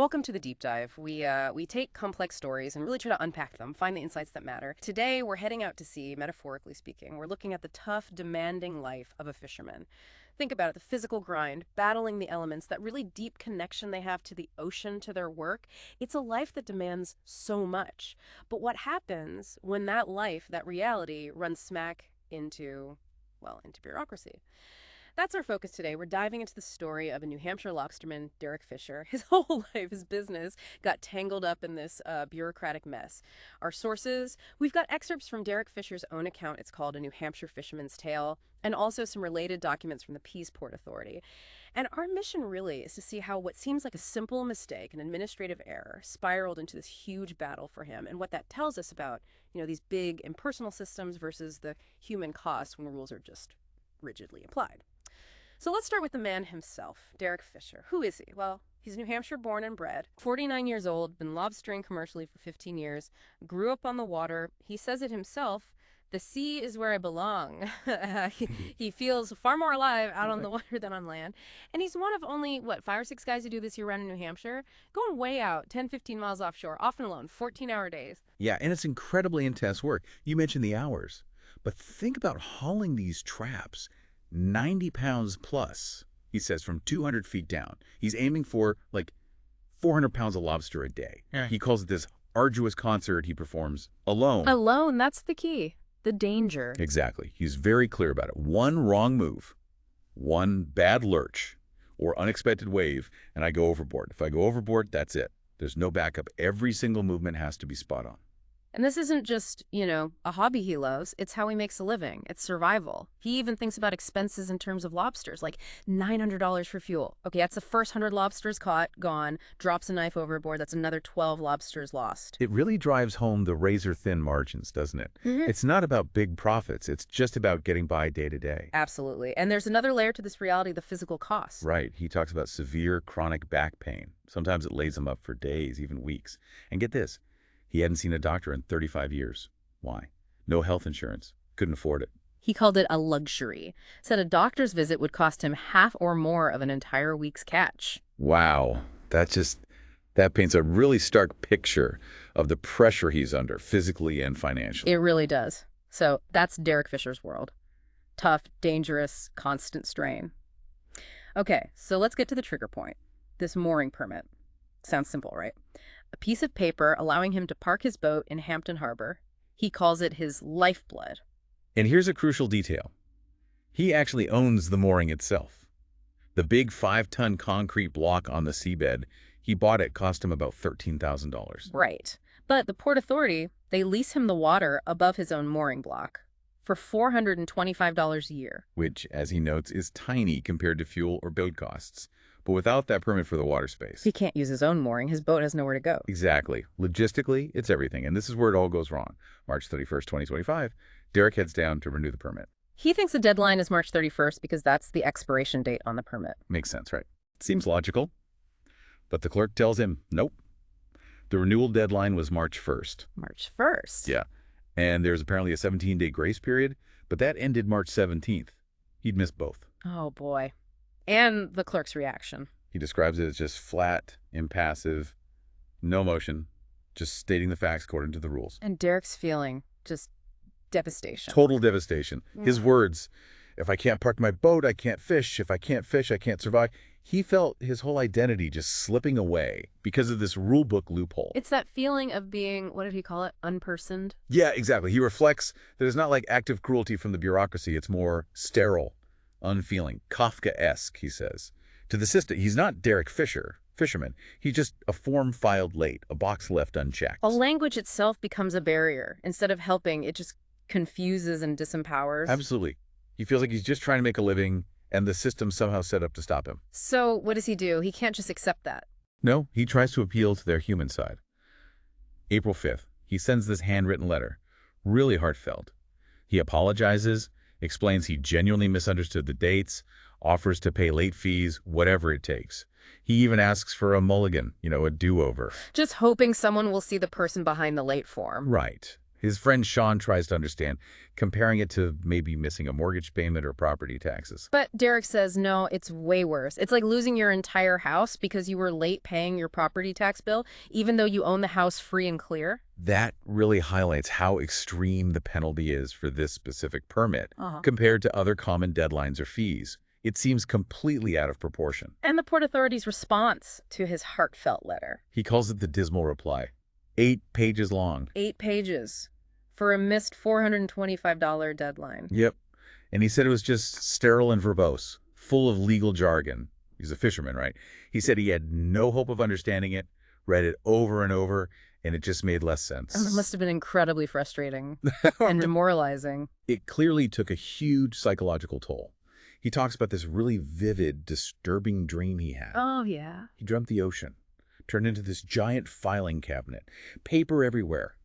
Welcome to the deep dive. We take complex stories and really try to unpack them, find the insights that matter. Today, we're heading out to sea, metaphorically speaking. We're looking at the tough, demanding life of a fisherman. Think about it, the physical grind, battling the elements, that really deep connection they have to the ocean, to their work. It's a life that demands so much. But what happens when that life, that reality, runs smack into, well, into bureaucracy? That's our focus today. We're diving into the story of a New Hampshire lobsterman, Derek Fisher. His whole life, his business, got tangled up in this bureaucratic mess. Our sources, we've got excerpts from Derek Fisher's own account. It's called A New Hampshire Fisherman's Tale, and also some related documents from the Pease Port Authority. And our mission really is to see how what seems like a simple mistake, an administrative error, spiraled into this huge battle for him, and what that tells us about, these big impersonal systems versus the human cost when rules are just rigidly applied. So let's start with the man himself, Derek Fisher. Who is he? Well, he's New Hampshire born and bred, 49 years old, been lobstering commercially for 15 years, grew up on the water. He says it himself, the sea is where I belong. He feels far more alive out on the water than on land. And he's one of only, 5 or 6 guys who do this year-round in New Hampshire, going way out, 10, 15 miles offshore, often alone, 14-hour days. Yeah, and it's incredibly intense work. You mentioned the hours. But think about hauling these traps. 90 pounds plus, he says, from 200 feet down. He's aiming for, 400 pounds of lobster a day. Yeah. He calls it this arduous concert he performs alone. Alone, that's the key. The danger. Exactly. He's very clear about it. One wrong move, one bad lurch, or unexpected wave, and I go overboard. If I go overboard, that's it. There's no backup. Every single movement has to be spot on. And this isn't just, a hobby he loves. It's how he makes a living. It's survival. He even thinks about expenses in terms of lobsters, like $900 for fuel. Okay, that's the first 100 lobsters caught, gone, drops a knife overboard. That's another 12 lobsters lost. It really drives home the razor-thin margins, doesn't it? Mm-hmm. It's not about big profits. It's just about getting by day to day. Absolutely. And there's another layer to this reality, the physical costs. Right. He talks about severe chronic back pain. Sometimes it lays him up for days, even weeks. And get this. He hadn't seen a doctor in 35 years. Why? No health insurance. Couldn't afford it. He called it a luxury. Said a doctor's visit would cost him half or more of an entire week's catch. Wow. That paints a really stark picture of the pressure he's under, physically and financially. It really does. So that's Derek Fisher's world. Tough, dangerous, constant strain. Okay, so let's get to the trigger point. This mooring permit. Sounds simple, right? A piece of paper allowing him to park his boat in Hampton Harbor. He calls it his lifeblood. And here's a crucial detail. He actually owns the mooring itself. The big 5-ton concrete block on the seabed, he bought it, cost him about $13,000. Right. But the Port Authority, they lease him the water above his own mooring block for $425 a year. Which, as he notes, is tiny compared to fuel or boat costs. But without that permit for the water space. He can't use his own mooring. His boat has nowhere to go. Exactly. Logistically, it's everything. And this is where it all goes wrong. March 31st, 2025, Derek heads down to renew the permit. He thinks the deadline is March 31st because that's the expiration date on the permit. Makes sense, right? Seems logical. But the clerk tells him, nope. The renewal deadline was March 1st. March 1st? Yeah. And there's apparently a 17-day grace period, but that ended March 17th. He'd missed both. Oh, boy. And the clerk's reaction. He describes it as just flat, impassive, no motion, just stating the facts according to the rules. And Derek's feeling just devastation. Total devastation. His words, if I can't park my boat, I can't fish. If I can't fish, I can't survive. He felt his whole identity just slipping away because of this rule book loophole. It's that feeling of being, what did he call it, unpersoned? Yeah, exactly. He reflects that it's not like active cruelty from the bureaucracy. It's more sterile, unfeeling, Kafka-esque, he says. To the system, he's not Derek Fisher, fisherman. He's just a form filed late, a box left unchecked. A language itself becomes a barrier. Instead of helping, it just confuses and disempowers. Absolutely. He feels like he's just trying to make a living, and the system's somehow set up to stop him. So what does he do? He can't just accept that. No, he tries to appeal to their human side. April 5th, he sends this handwritten letter, really heartfelt. He apologizes, explains he genuinely misunderstood the dates, offers to pay late fees, whatever it takes. He even asks for a mulligan, a do-over. Just hoping someone will see the person behind the late form. Right. His friend Sean tries to understand, comparing it to maybe missing a mortgage payment or property taxes. But Derek says, no, it's way worse. It's like losing your entire house because you were late paying your property tax bill, even though you own the house free and clear. That really highlights how extreme the penalty is for this specific permit compared to other common deadlines or fees. It seems completely out of proportion. And the Port Authority's response to his heartfelt letter. He calls it the dismal reply. 8 pages long. 8 pages for a missed $425 deadline. Yep. And he said it was just sterile and verbose, full of legal jargon. He's a fisherman, right? He said he had no hope of understanding it, read it over and over, and it just made less sense. It must have been incredibly frustrating and demoralizing. It clearly took a huge psychological toll. He talks about this really vivid, disturbing dream he had. Oh, yeah. He dreamt the ocean turned into this giant filing cabinet, paper everywhere,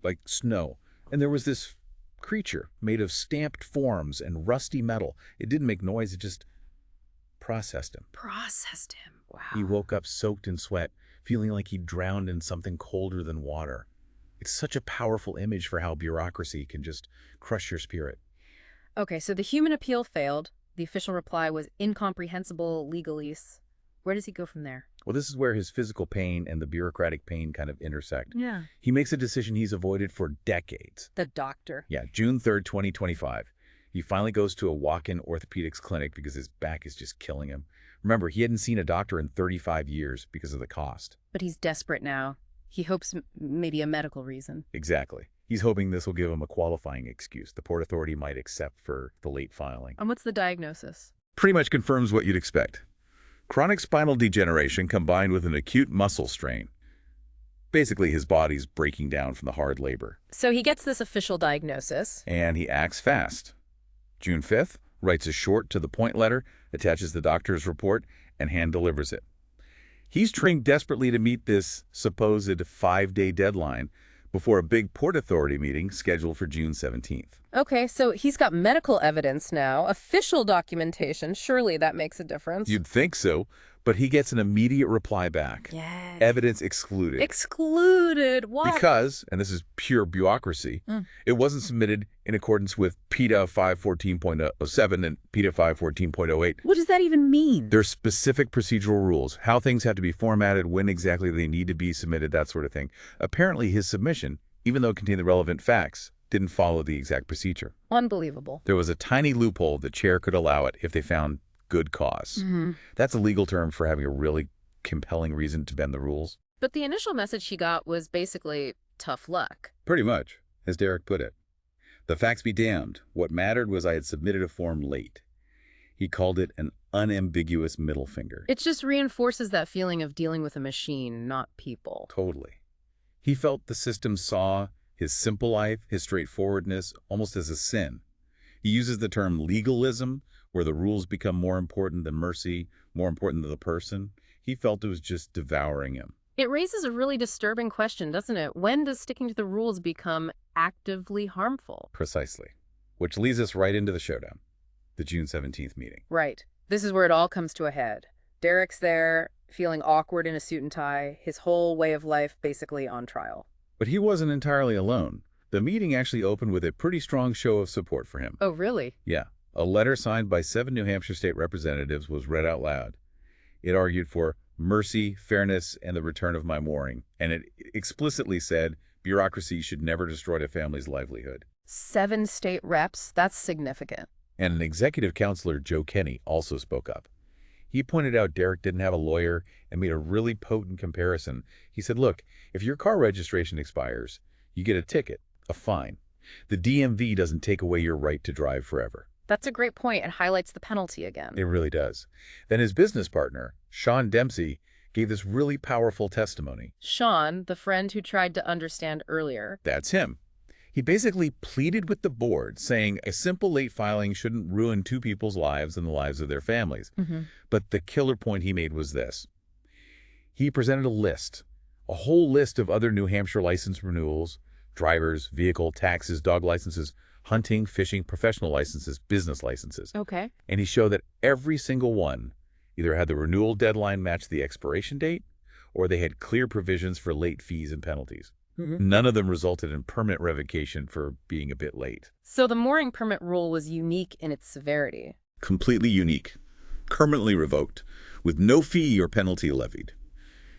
like snow. And there was this creature made of stamped forms and rusty metal. It didn't make noise, it just processed him. Processed him. Wow. He woke up soaked in sweat, feeling like he drowned in something colder than water. It's such a powerful image for how bureaucracy can just crush your spirit. Okay, so the human appeal failed. The official reply was incomprehensible legalese. Where does he go from there? Well, this is where his physical pain and the bureaucratic pain kind of intersect. Yeah. He makes a decision he's avoided for decades. The doctor. Yeah, June 3rd, 2025. He finally goes to a walk-in orthopedics clinic because his back is just killing him. Remember, he hadn't seen a doctor in 35 years because of the cost. But he's desperate now. He hopes maybe a medical reason. Exactly. He's hoping this will give him a qualifying excuse the Port Authority might accept for the late filing. And what's the diagnosis? Pretty much confirms what you'd expect. Chronic spinal degeneration combined with an acute muscle strain. Basically, his body's breaking down from the hard labor. So he gets this official diagnosis. And he acts fast. June 5th, writes a short to-the-point letter, attaches the doctor's report, and hand-delivers it. He's trying desperately to meet this supposed 5-day deadline before a big Port Authority meeting scheduled for June 17th. Okay, so he's got medical evidence now, official documentation. Surely that makes a difference. You'd think so, but he gets an immediate reply back. Yes. Evidence excluded. Excluded? What? Because, and this is pure bureaucracy, it wasn't submitted in accordance with PETA 514.07 and PETA 514.08. What does that even mean? There's specific procedural rules, how things have to be formatted, when exactly they need to be submitted, that sort of thing. Apparently, his submission, even though it contained the relevant facts, didn't follow the exact procedure. Unbelievable. There was a tiny loophole the chair could allow it if they found good cause. That's a legal term for having a really compelling reason to bend the rules. But the initial message he got was basically tough luck. Pretty much, as Derek put it. The facts be damned. What mattered was I had submitted a form late. He called it an unambiguous middle finger. It just reinforces that feeling of dealing with a machine, not people. Totally. He felt the system saw his simple life, his straightforwardness, almost as a sin. He uses the term legalism, where the rules become more important than mercy, more important than the person. He felt it was just devouring him. It raises a really disturbing question, doesn't it? When does sticking to the rules become actively harmful? Precisely. Which leads us right into the showdown, the June 17th meeting. Right. This is where it all comes to a head. Derek's there, feeling awkward in a suit and tie, his whole way of life basically on trial. But he wasn't entirely alone. The meeting actually opened with a pretty strong show of support for him. Oh, really? Yeah. A letter signed by 7 New Hampshire state representatives was read out loud. It argued for mercy, fairness, and the return of my mooring. And it explicitly said bureaucracy should never destroy a family's livelihood. 7 state reps? That's significant. And an executive counselor, Joe Kenny, also spoke up. He pointed out Derek didn't have a lawyer and made a really potent comparison. He said, look, if your car registration expires, you get a ticket, a fine. The DMV doesn't take away your right to drive forever. That's a great point. It highlights the penalty again. It really does. Then his business partner, Sean Dempsey, gave this really powerful testimony. Sean, the friend who tried to understand earlier. That's him. He basically pleaded with the board, saying a simple late filing shouldn't ruin 2 people's lives and the lives of their families. But the killer point he made was this. He presented a whole list of other New Hampshire license renewals, drivers, vehicle, taxes, dog licenses, hunting, fishing, professional licenses, business licenses. Okay. And he showed that every single one either had the renewal deadline match the expiration date, or they had clear provisions for late fees and penalties. None of them resulted in permanent revocation for being a bit late. So the mooring permit rule was unique in its severity. Completely unique, permanently revoked, with no fee or penalty levied.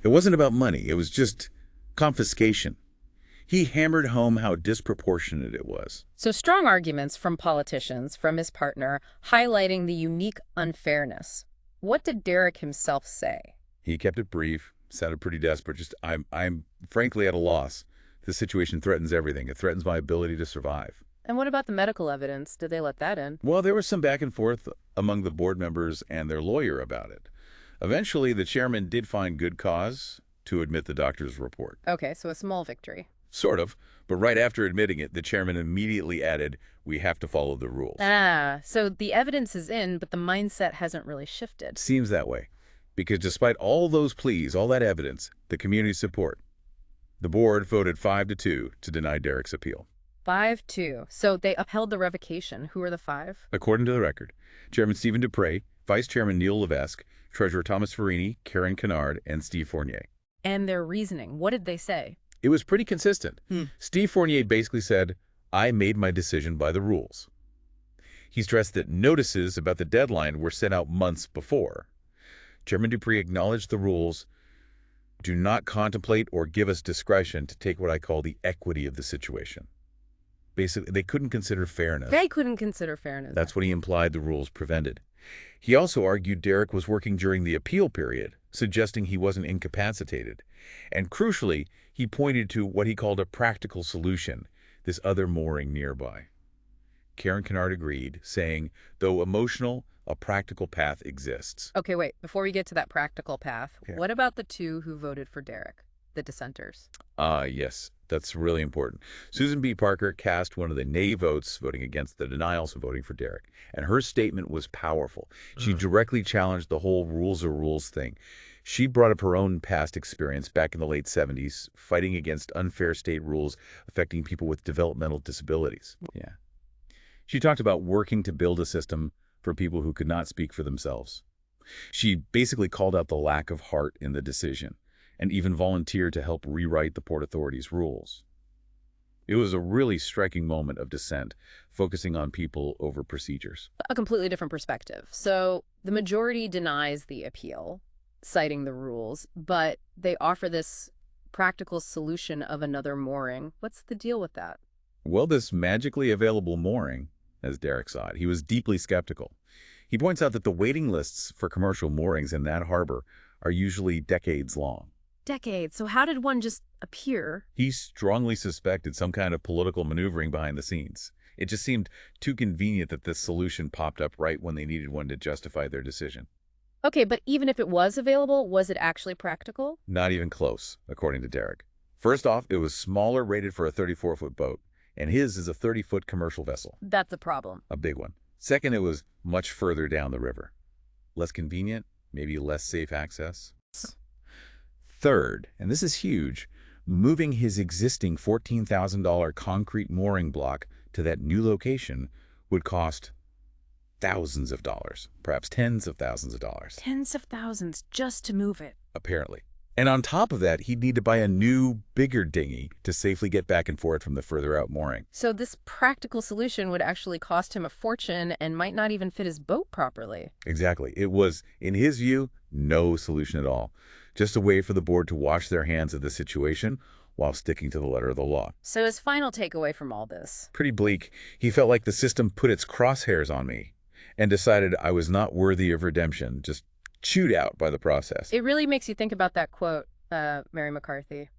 It wasn't about money, it was just confiscation. He hammered home how disproportionate it was. So strong arguments from politicians, from his partner, highlighting the unique unfairness. What did Derek himself say? He kept it brief, sounded pretty desperate. I'm frankly at a loss. This situation threatens everything. It threatens my ability to survive. And what about the medical evidence? Did they let that in? Well, there was some back and forth among the board members and their lawyer about it. Eventually, the chairman did find good cause to admit the doctor's report. Okay, so a small victory. Sort of. But right after admitting it, the chairman immediately added, "We have to follow the rules." So the evidence is in, but the mindset hasn't really shifted. Seems that way. Because despite all those pleas, all that evidence, the community support, the board voted 5-2 to deny Derek's appeal. 5-2. So they upheld the revocation. Who are the five? According to the record, Chairman Stephen Dupre, Vice Chairman Neil Levesque, Treasurer Thomas Farini, Karen Kennard, and Steve Fournier. And their reasoning. What did they say? It was pretty consistent. Steve Fournier basically said, "I made my decision by the rules." He stressed that notices about the deadline were sent out months before. Chairman Dupree acknowledged the rules do not contemplate or give us discretion to take what I call the equity of the situation. Basically, they couldn't consider fairness. They couldn't consider fairness. That's what he implied the rules prevented. He also argued Derek was working during the appeal period, suggesting he wasn't incapacitated. And crucially, he pointed to what he called a practical solution, this other mooring nearby. Karen Kennard agreed, saying, though emotional, a practical path exists. Okay, wait. Before we get to that practical path, Okay. What about the two who voted for Derek, the dissenters? Yes, that's really important. Susan B. Parker cast one of the nay votes, voting against the denials and voting for Derek. And her statement was powerful. She directly challenged the whole rules are rules thing. She brought up her own past experience back in the late 70s, fighting against unfair state rules affecting people with developmental disabilities. Yeah. She talked about working to build a system for people who could not speak for themselves. She basically called out the lack of heart in the decision and even volunteered to help rewrite the Port Authority's rules. It was a really striking moment of dissent, focusing on people over procedures. A completely different perspective. So the majority denies the appeal, citing the rules, but they offer this practical solution of another mooring. What's the deal with that? Well, this magically available mooring, as Derek saw it, he was deeply skeptical. He points out that the waiting lists for commercial moorings in that harbor are usually decades long. Decades. So how did one just appear? He strongly suspected some kind of political maneuvering behind the scenes. It just seemed too convenient that this solution popped up right when they needed one to justify their decision. Okay, but even if it was available, was it actually practical? Not even close, according to Derek. First off, it was smaller, rated for a 34-foot boat, and his is a 30-foot commercial vessel. That's a problem. A big one. Second, it was much further down the river. Less convenient, maybe less safe access. Third, and this is huge, moving his existing $14,000 concrete mooring block to that new location would cost thousands of dollars, perhaps tens of thousands of dollars. Tens of thousands just to move it. Apparently. And on top of that, he'd need to buy a new, bigger dinghy to safely get back and forth from the further out mooring. So this practical solution would actually cost him a fortune and might not even fit his boat properly. Exactly. It was, in his view, no solution at all. Just a way for the board to wash their hands of the situation while sticking to the letter of the law. So his final takeaway from all this? Pretty bleak. He felt like the system put its crosshairs on me and decided I was not worthy of redemption, just chewed out by the process. It really makes you think about that quote, Mary McCarthy.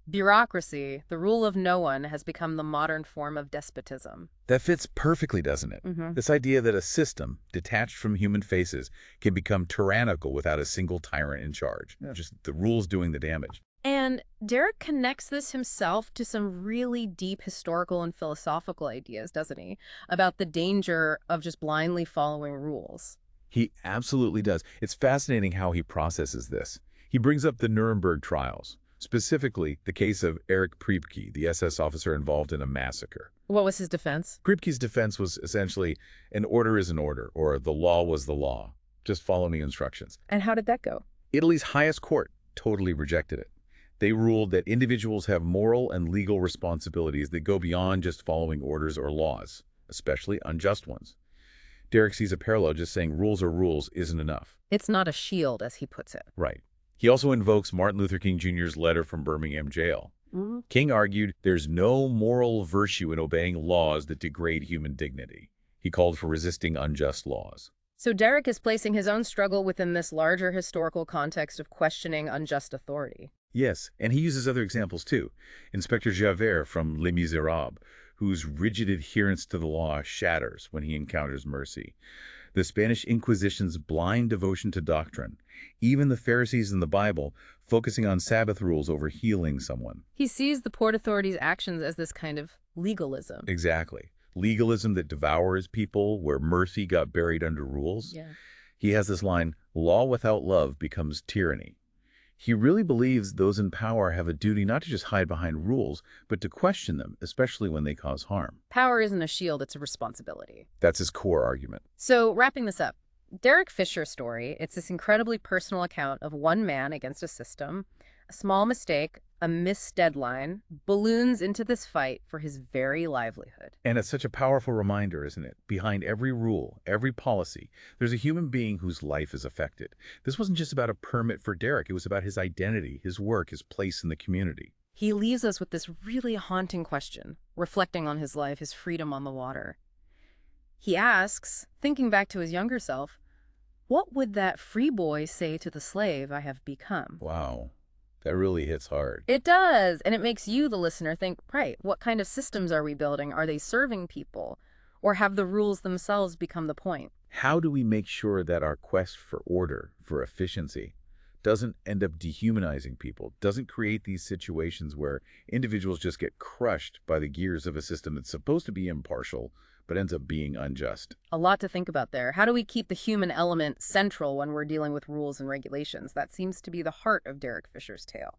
Bureaucracy, the rule of no one, has become the modern form of despotism. That fits perfectly, doesn't it? This idea that a system, detached from human faces, can become tyrannical without a single tyrant in charge. Just the rules doing the damage. And Derek connects this himself to some really deep historical and philosophical ideas, doesn't he? About the danger of just blindly following rules. He absolutely does. It's fascinating how he processes this. He brings up the Nuremberg trials, specifically the case of Erich Priebke, the SS officer involved in a massacre. What was his defense? Priebke's defense was essentially, an order is an order, or the law was the law. Just follow the instructions. And how did that go? Italy's highest court totally rejected it. They ruled that individuals have moral and legal responsibilities that go beyond just following orders or laws, especially unjust ones. Derek sees a parallel. Just saying rules are rules isn't enough. It's not a shield, as he puts it. Right. He also invokes Martin Luther King Jr.'s letter from Birmingham jail. King argued there's no moral virtue in obeying laws that degrade human dignity. He called for resisting unjust laws. So Derek is placing his own struggle within this larger historical context of questioning unjust authority. Yes, and he uses other examples too. Inspector Javert from Les Miserables, whose rigid adherence to the law shatters when he encounters mercy. The Spanish Inquisition's blind devotion to doctrine. Even the Pharisees in the Bible focusing on Sabbath rules over healing someone. He sees the Port Authority's actions as this kind of legalism. Exactly. Legalism that devours people, where mercy got buried under rules. Yeah. He has this line, law without love becomes tyranny. He really believes those in power have a duty not to just hide behind rules, but to question them, especially when they cause harm. Power isn't a shield, it's a responsibility. That's his core argument. So, wrapping this up, Derek Fisher's story, it's this incredibly personal account of one man against a system. A small mistake, a missed deadline, balloons into this fight for his very livelihood. And it's such a powerful reminder, isn't it? Behind every rule, every policy, there's a human being whose life is affected. This wasn't just about a permit for Derek. It was about his identity, his work, his place in the community. He leaves us with this really haunting question, reflecting on his life, his freedom on the water. He asks, thinking back to his younger self, what would that free boy say to the slave I have become? Wow. That really hits hard. It does, and it makes you, the listener, think, right, what kind of systems are we building? Are they serving people? Or have the rules themselves become the point? How do we make sure that our quest for order, for efficiency, doesn't end up dehumanizing people, doesn't create these situations where individuals just get crushed by the gears of a system that's supposed to be impartial, but ends up being unjust? A lot to think about there. How do we keep the human element central when we're dealing with rules and regulations? That seems to be the heart of Derek Fisher's tale.